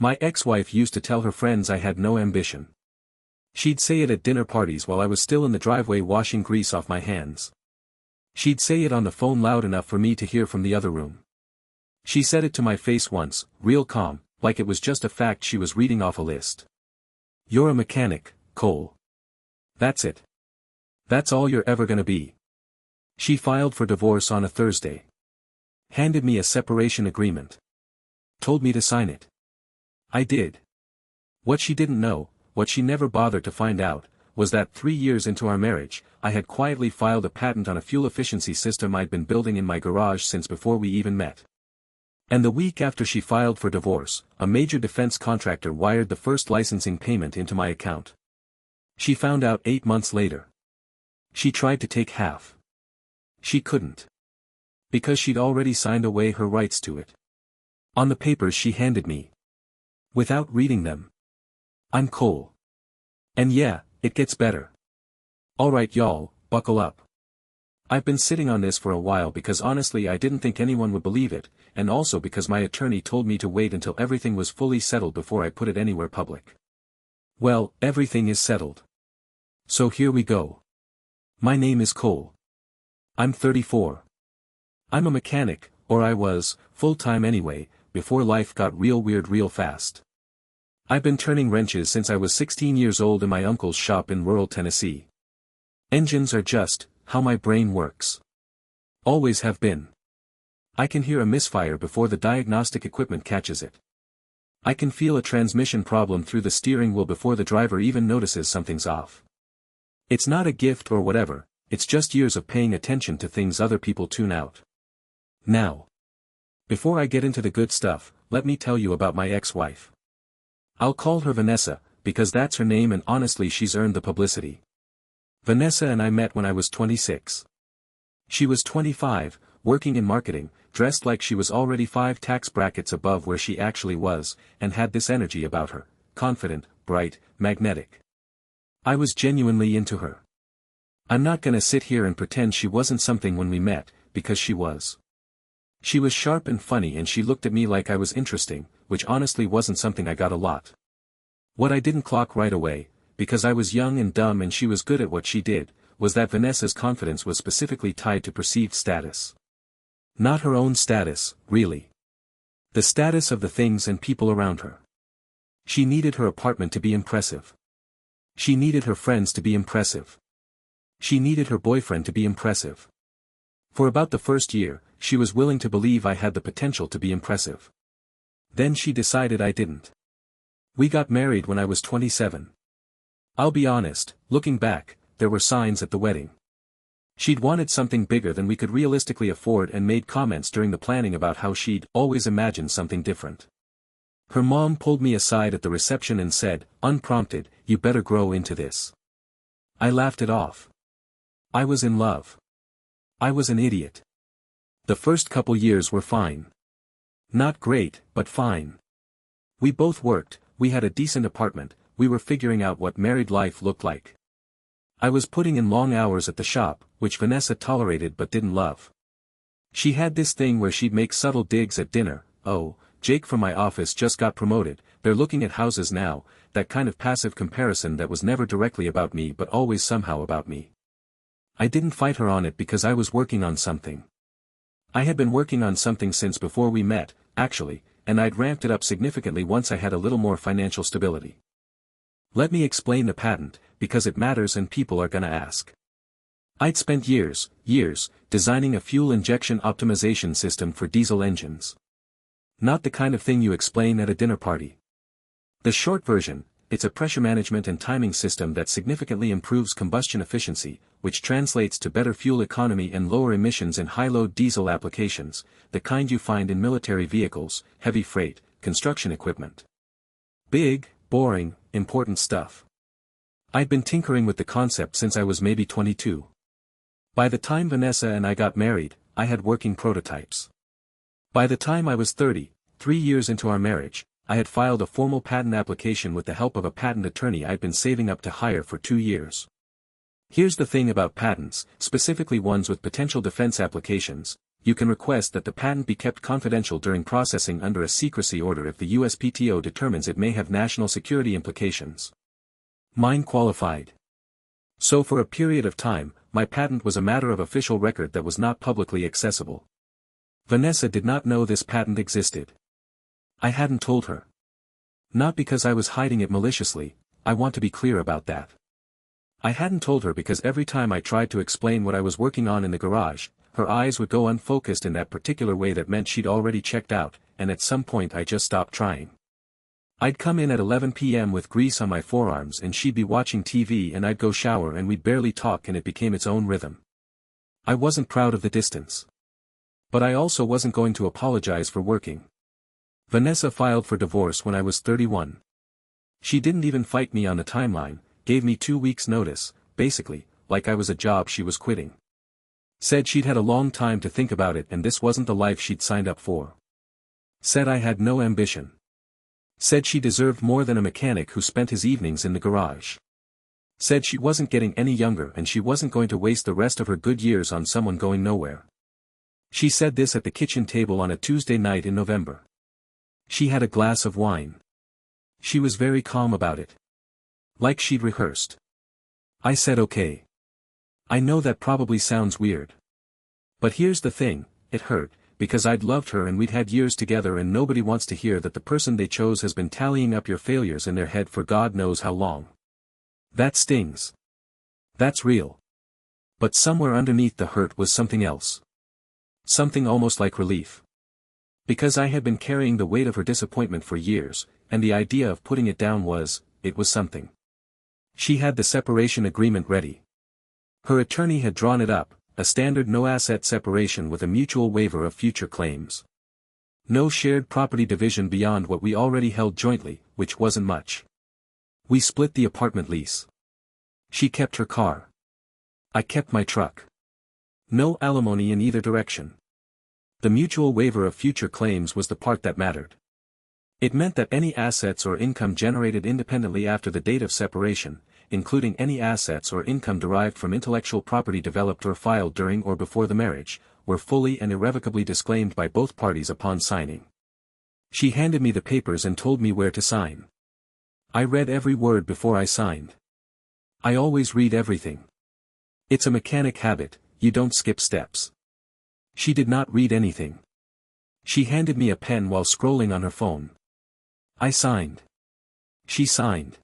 My ex-wife used to tell her friends I had no ambition. She'd say it at dinner parties while I was still in the driveway washing grease off my hands. She'd say it on the phone loud enough for me to hear from the other room. She said it to my face once, real calm, like it was just a fact she was reading off a list. "You're a mechanic, Cole. That's it. That's all you're ever gonna be." She filed for divorce on a Thursday. Handed me a separation agreement. Told me to sign it. I did. What she didn't know, what she never bothered to find out, was that 3 years into our marriage, I had quietly filed a patent on a fuel efficiency system I'd been building in my garage since before we even met. And the week after she filed for divorce, a major defense contractor wired the first licensing payment into my account. She found out 8 months later. She tried to take half. She couldn't. Because she'd already signed away her rights to it. On the papers she handed me. Without reading them. I'm Cole. And yeah, it gets better. Alright y'all, buckle up. I've been sitting on this for a while because honestly I didn't think anyone would believe it, and also because my attorney told me to wait until everything was fully settled before I put it anywhere public. Well, everything is settled. So here we go. My name is Cole. I'm 34. I'm a mechanic, or I was, full-time anyway, before life got real weird real fast. I've been turning wrenches since I was 16 years old in my uncle's shop in rural Tennessee. Engines are just how my brain works. Always have been. I can hear a misfire before the diagnostic equipment catches it. I can feel a transmission problem through the steering wheel before the driver even notices something's off. It's not a gift or whatever, it's just years of paying attention to things other people tune out. Now, before I get into the good stuff, let me tell you about my ex-wife. I'll call her Vanessa, because that's her name and honestly she's earned the publicity. Vanessa and I met when I was 26. She was 25, working in marketing, dressed like she was already 5 tax brackets above where she actually was, and had this energy about her, confident, bright, magnetic. I was genuinely into her. I'm not gonna sit here and pretend she wasn't something when we met, because she was. She was sharp and funny and she looked at me like I was interesting, which honestly wasn't something I got a lot. What I didn't clock right away, because I was young and dumb and she was good at what she did, was that Vanessa's confidence was specifically tied to perceived status. Not her own status, really. The status of the things and people around her. She needed her apartment to be impressive. She needed her friends to be impressive. She needed her boyfriend to be impressive. For about the first year, she was willing to believe I had the potential to be impressive. Then she decided I didn't. We got married when I was 27. I'll be honest, looking back, there were signs at the wedding. She'd wanted something bigger than we could realistically afford and made comments during the planning about how she'd always imagined something different. Her mom pulled me aside at the reception and said, unprompted, "You better grow into this." I laughed it off. I was in love. I was an idiot. The first couple years were fine. Not great, but fine. We both worked, we had a decent apartment, we were figuring out what married life looked like. I was putting in long hours at the shop, which Vanessa tolerated but didn't love. She had this thing where she'd make subtle digs at dinner, "Oh, Jake from my office just got promoted, they're looking at houses now," that kind of passive comparison that was never directly about me but always somehow about me. I didn't fight her on it because I was working on something. I had been working on something since before we met, actually, and I'd ramped it up significantly once I had a little more financial stability. Let me explain the patent, because it matters and people are gonna ask. I'd spent years, designing a fuel injection optimization system for diesel engines. Not the kind of thing you explain at a dinner party. The short version, it's a pressure management and timing system that significantly improves combustion efficiency, which translates to better fuel economy and lower emissions in high-load diesel applications, the kind you find in military vehicles, heavy freight, construction equipment. Big, boring, important stuff. I'd been tinkering with the concept since I was maybe 22. By the time Vanessa and I got married, I had working prototypes. By the time I was 30, 3 years into our marriage, I had filed a formal patent application with the help of a patent attorney I'd been saving up to hire for 2 years. Here's the thing about patents, specifically ones with potential defense applications, you can request that the patent be kept confidential during processing under a secrecy order if the USPTO determines it may have national security implications. Mine qualified. So for a period of time, my patent was a matter of official record that was not publicly accessible. Vanessa did not know this patent existed. I hadn't told her. Not because I was hiding it maliciously, I want to be clear about that. I hadn't told her because every time I tried to explain what I was working on in the garage, her eyes would go unfocused in that particular way that meant she'd already checked out, and at some point I just stopped trying. I'd come in at 11 p.m. with grease on my forearms and she'd be watching TV and I'd go shower and we'd barely talk and it became its own rhythm. I wasn't proud of the distance. But I also wasn't going to apologize for working. Vanessa filed for divorce when I was 31. She didn't even fight me on the timeline, gave me 2 weeks' notice, basically, like I was a job she was quitting. Said she'd had a long time to think about it and this wasn't the life she'd signed up for. Said I had no ambition. Said she deserved more than a mechanic who spent his evenings in the garage. Said she wasn't getting any younger and she wasn't going to waste the rest of her good years on someone going nowhere. She said this at the kitchen table on a Tuesday night in November. She had a glass of wine. She was very calm about it. Like she'd rehearsed. I said okay. I know that probably sounds weird. But here's the thing, it hurt, because I'd loved her and we'd had years together and nobody wants to hear that the person they chose has been tallying up your failures in their head for God knows how long. That stings. That's real. But somewhere underneath the hurt was something else. Something almost like relief. Because I had been carrying the weight of her disappointment for years, and the idea of putting it down it was something. She had the separation agreement ready. Her attorney had drawn it up, a standard no-asset separation with a mutual waiver of future claims. No shared property division beyond what we already held jointly, which wasn't much. We split the apartment lease. She kept her car. I kept my truck. No alimony in either direction. The mutual waiver of future claims was the part that mattered. It meant that any assets or income generated independently after the date of separation, including any assets or income derived from intellectual property developed or filed during or before the marriage, were fully and irrevocably disclaimed by both parties upon signing. She handed me the papers and told me where to sign. I read every word before I signed. I always read everything. It's a mechanic habit, you don't skip steps. She did not read anything. She handed me a pen while scrolling on her phone. I signed. She signed.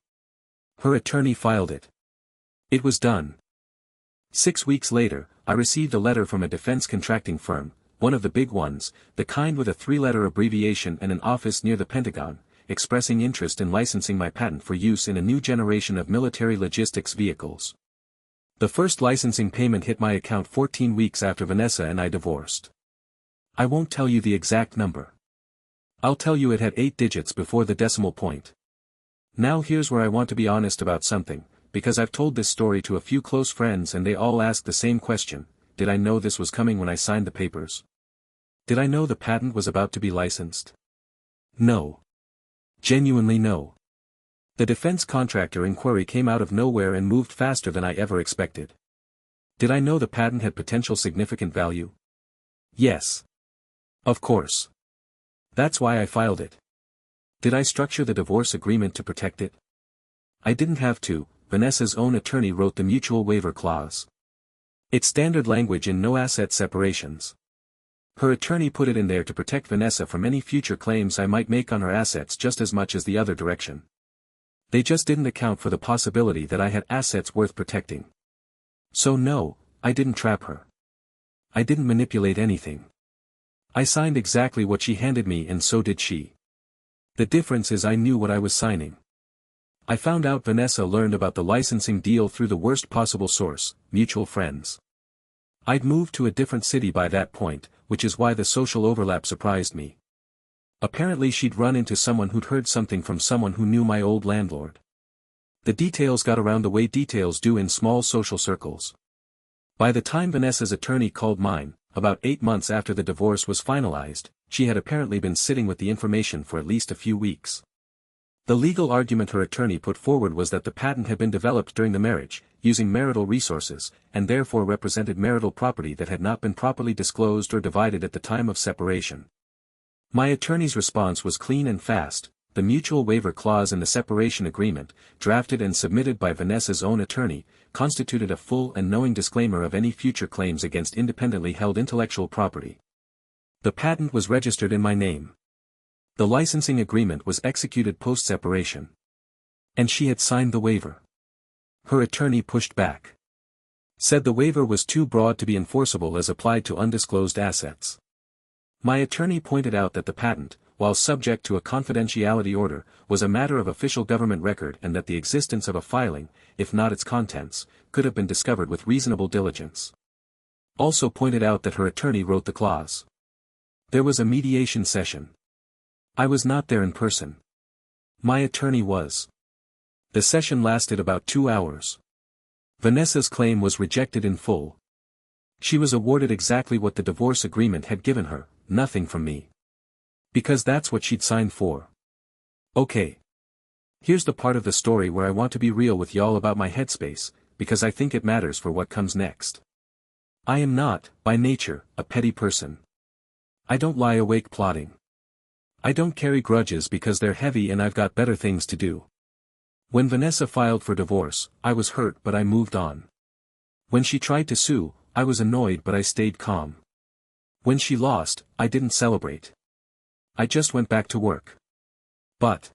Her attorney filed it. It was done. 6 weeks later, I received a letter from a defense contracting firm, one of the big ones, the kind with a 3-letter abbreviation and an office near the Pentagon, expressing interest in licensing my patent for use in a new generation of military logistics vehicles. The first licensing payment hit my account 14 weeks after Vanessa and I divorced. I won't tell you the exact number. I'll tell you it had 8 digits before the decimal point. Now here's where I want to be honest about something, because I've told this story to a few close friends and they all ask the same question: did I know this was coming when I signed the papers? Did I know the patent was about to be licensed? No. Genuinely no. The defense contractor inquiry came out of nowhere and moved faster than I ever expected. Did I know the patent had potential significant value? Yes. Of course. That's why I filed it. Did I structure the divorce agreement to protect it? I didn't have to. Vanessa's own attorney wrote the mutual waiver clause. It's standard language in no-asset separations. Her attorney put it in there to protect Vanessa from any future claims I might make on her assets just as much as the other direction. They just didn't account for the possibility that I had assets worth protecting. So no, I didn't trap her. I didn't manipulate anything. I signed exactly what she handed me and so did she. The difference is I knew what I was signing. I found out Vanessa learned about the licensing deal through the worst possible source, mutual friends. I'd moved to a different city by that point, which is why the social overlap surprised me. Apparently she'd run into someone who'd heard something from someone who knew my old landlord. The details got around the way details do in small social circles. By the time Vanessa's attorney called mine, about 8 months after the divorce was finalized, she had apparently been sitting with the information for at least a few weeks. The legal argument her attorney put forward was that the patent had been developed during the marriage, using marital resources, and therefore represented marital property that had not been properly disclosed or divided at the time of separation. My attorney's response was clean and fast. The mutual waiver clause in the separation agreement, drafted and submitted by Vanessa's own attorney, constituted a full and knowing disclaimer of any future claims against independently held intellectual property. The patent was registered in my name. The licensing agreement was executed post-separation. And she had signed the waiver. Her attorney pushed back. Said the waiver was too broad to be enforceable as applied to undisclosed assets. My attorney pointed out that the patent, while subject to a confidentiality order, was a matter of official government record and that the existence of a filing, if not its contents, could have been discovered with reasonable diligence. Also pointed out that her attorney wrote the clause. There was a mediation session. I was not there in person. My attorney was. The session lasted about 2 hours. Vanessa's claim was rejected in full. She was awarded exactly what the divorce agreement had given her, nothing from me. Because that's what she'd signed for. Okay. Here's the part of the story where I want to be real with y'all about my headspace, because I think it matters for what comes next. I am not, by nature, a petty person. I don't lie awake plotting. I don't carry grudges because they're heavy and I've got better things to do. When Vanessa filed for divorce, I was hurt but I moved on. When she tried to sue, I was annoyed but I stayed calm. When she lost, I didn't celebrate. I just went back to work. But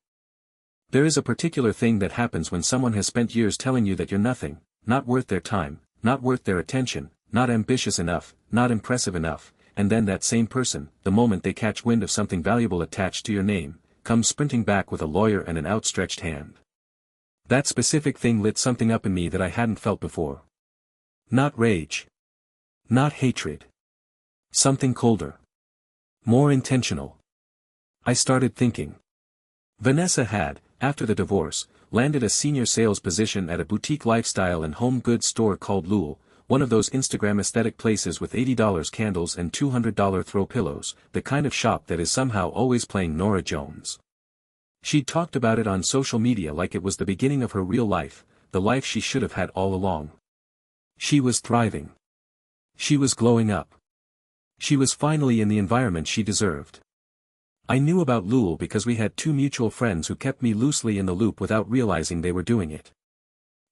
there is a particular thing that happens when someone has spent years telling you that you're nothing, not worth their time, not worth their attention, not ambitious enough, not impressive enough, and then that same person, the moment they catch wind of something valuable attached to your name, comes sprinting back with a lawyer and an outstretched hand. That specific thing lit something up in me that I hadn't felt before. Not rage. Not hatred. Something colder. More intentional. I started thinking. Vanessa had, after the divorce, landed a senior sales position at a boutique lifestyle and home goods store called Lul, one of those Instagram aesthetic places with $80 candles and $200 throw pillows, the kind of shop that is somehow always playing Norah Jones. She'd talked about it on social media like it was the beginning of her real life, the life she should have had all along. She was thriving. She was glowing up. She was finally in the environment she deserved. I knew about Lul because we had 2 mutual friends who kept me loosely in the loop without realizing they were doing it.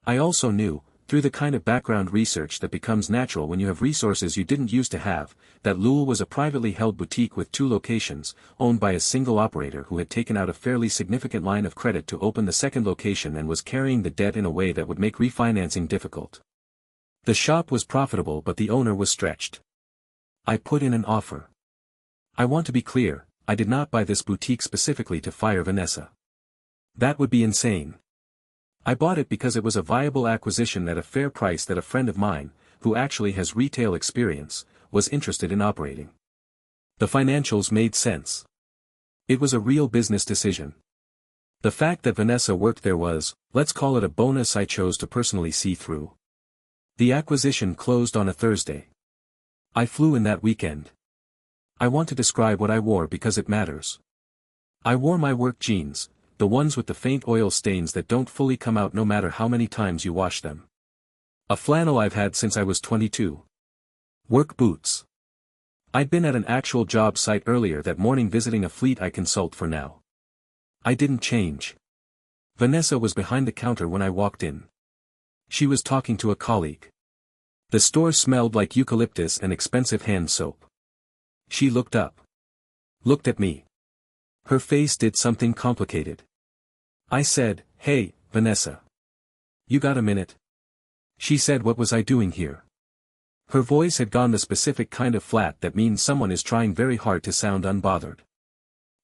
I also knew, through the kind of background research that becomes natural when you have resources you didn't used to have, that Lul was a privately held boutique with 2 locations, owned by a single operator who had taken out a fairly significant line of credit to open the second location and was carrying the debt in a way that would make refinancing difficult. The shop was profitable but the owner was stretched. I put in an offer. I want to be clear, I did not buy this boutique specifically to fire Vanessa. That would be insane. I bought it because it was a viable acquisition at a fair price that a friend of mine, who actually has retail experience, was interested in operating. The financials made sense. It was a real business decision. The fact that Vanessa worked there was, let's call it a bonus I chose to personally see through. The acquisition closed on a Thursday. I flew in that weekend. I want to describe what I wore because it matters. I wore my work jeans, the ones with the faint oil stains that don't fully come out no matter how many times you wash them. A flannel I've had since I was 22. Work boots. I'd been at an actual job site earlier that morning visiting a fleet I consult for now. I didn't change. Vanessa was behind the counter when I walked in. She was talking to a colleague. The store smelled like eucalyptus and expensive hand soap. She looked up. Looked at me. Her face did something complicated. I said, "Hey, Vanessa. You got a minute?" She said, "What was I doing here?" Her voice had gone the specific kind of flat that means someone is trying very hard to sound unbothered.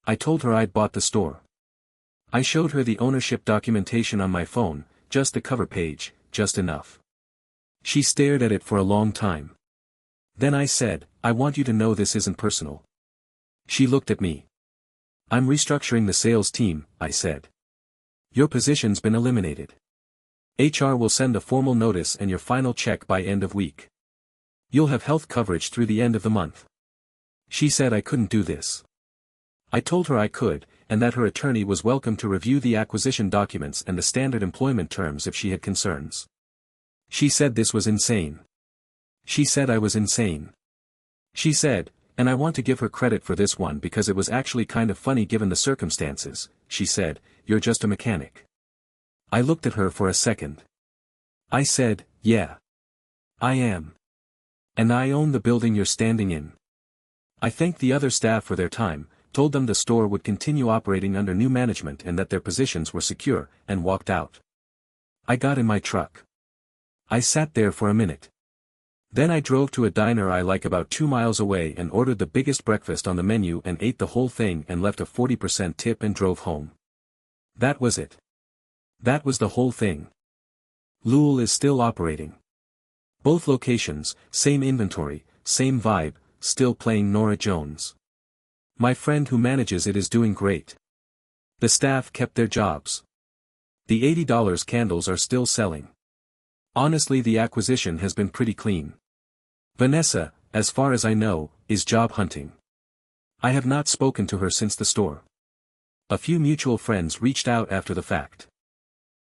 I told her I'd bought the store. I showed her the ownership documentation on my phone, just the cover page, just enough. She stared at it for a long time. Then I said, "I want you to know this isn't personal." She looked at me. "I'm restructuring the sales team," I said. "Your position's been eliminated. HR will send a formal notice and your final check by end of week. You'll have health coverage through the end of the month." She said I couldn't do this. I told her I could, and that her attorney was welcome to review the acquisition documents and the standard employment terms if she had concerns. She said this was insane. She said I was insane. She said, and I want to give her credit for this one because it was actually kind of funny given the circumstances, she said, "You're just a mechanic." I looked at her for a second. I said, "Yeah. I am. And I own the building you're standing in." I thanked the other staff for their time, told them the store would continue operating under new management and that their positions were secure, and walked out. I got in my truck. I sat there for a minute. Then I drove to a diner I like about 2 miles away and ordered the biggest breakfast on the menu and ate the whole thing and left a 40% tip and drove home. That was it. That was the whole thing. Lul is still operating. Both locations, same inventory, same vibe, still playing Norah Jones. My friend who manages it is doing great. The staff kept their jobs. The $80 candles are still selling. Honestly, the acquisition has been pretty clean. Vanessa, as far as I know, is job hunting. I have not spoken to her since the store. A few mutual friends reached out after the fact.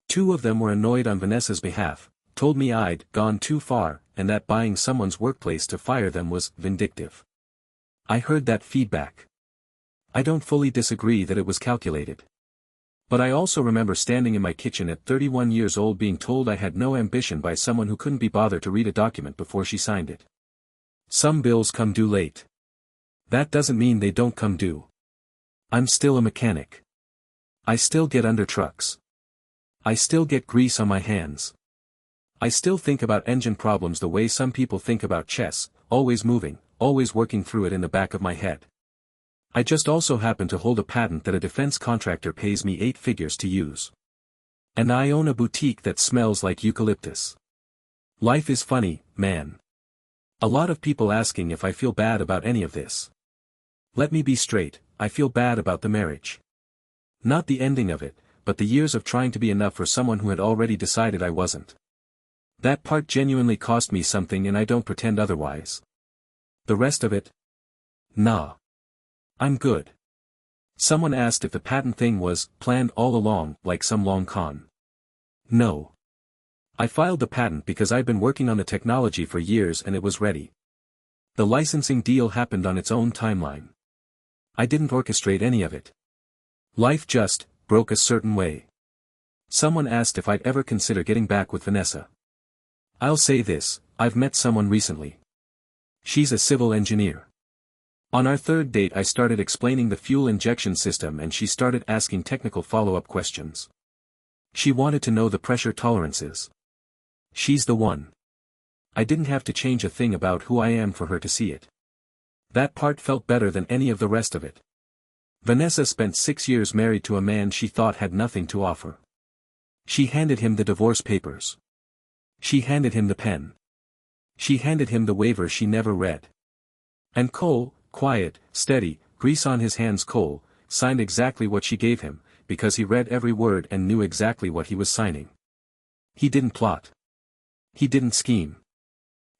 2 of them were annoyed on Vanessa's behalf, told me I'd gone too far, and that buying someone's workplace to fire them was vindictive. I heard that feedback. I don't fully disagree that it was calculated. But I also remember standing in my kitchen at 31 years old being told I had no ambition by someone who couldn't be bothered to read a document before she signed it. Some bills come due late. That doesn't mean they don't come due. I'm still a mechanic. I still get under trucks. I still get grease on my hands. I still think about engine problems the way some people think about chess, always moving, always working through it in the back of my head. I just also happen to hold a patent that a defense contractor pays me 8 figures to use. And I own a boutique that smells like eucalyptus. Life is funny, man. A lot of people asking if I feel bad about any of this. Let me be straight, I feel bad about the marriage. Not the ending of it, but the years of trying to be enough for someone who had already decided I wasn't. That part genuinely cost me something and I don't pretend otherwise. The rest of it? Nah. I'm good. Someone asked if the patent thing was planned all along, like some long con. No. I filed the patent because I'd been working on the technology for years and it was ready. The licensing deal happened on its own timeline. I didn't orchestrate any of it. Life just broke a certain way. Someone asked if I'd ever consider getting back with Vanessa. I'll say this, I've met someone recently. She's a civil engineer. On our 3rd date I started explaining the fuel injection system and she started asking technical follow-up questions. She wanted to know the pressure tolerances. She's the one. I didn't have to change a thing about who I am for her to see it. That part felt better than any of the rest of it. Vanessa spent 6 years married to a man she thought had nothing to offer. She handed him the divorce papers. She handed him the pen. She handed him the waiver she never read. And Cole, quiet, steady, grease on his hands Cole, signed exactly what she gave him, because he read every word and knew exactly what he was signing. He didn't plot. He didn't scheme.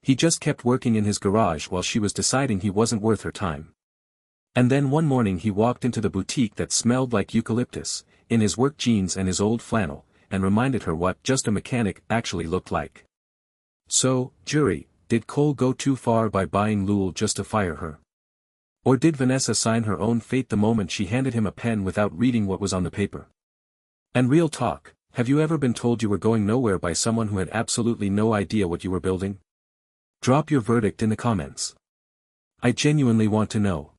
He just kept working in his garage while she was deciding he wasn't worth her time. And then one morning he walked into the boutique that smelled like eucalyptus, in his work jeans and his old flannel, and reminded her what just a mechanic actually looked like. So, jury, did Cole go too far by buying Lul just to fire her? Or did Vanessa sign her own fate the moment she handed him a pen without reading what was on the paper? And real talk, have you ever been told you were going nowhere by someone who had absolutely no idea what you were building? Drop your verdict in the comments. I genuinely want to know.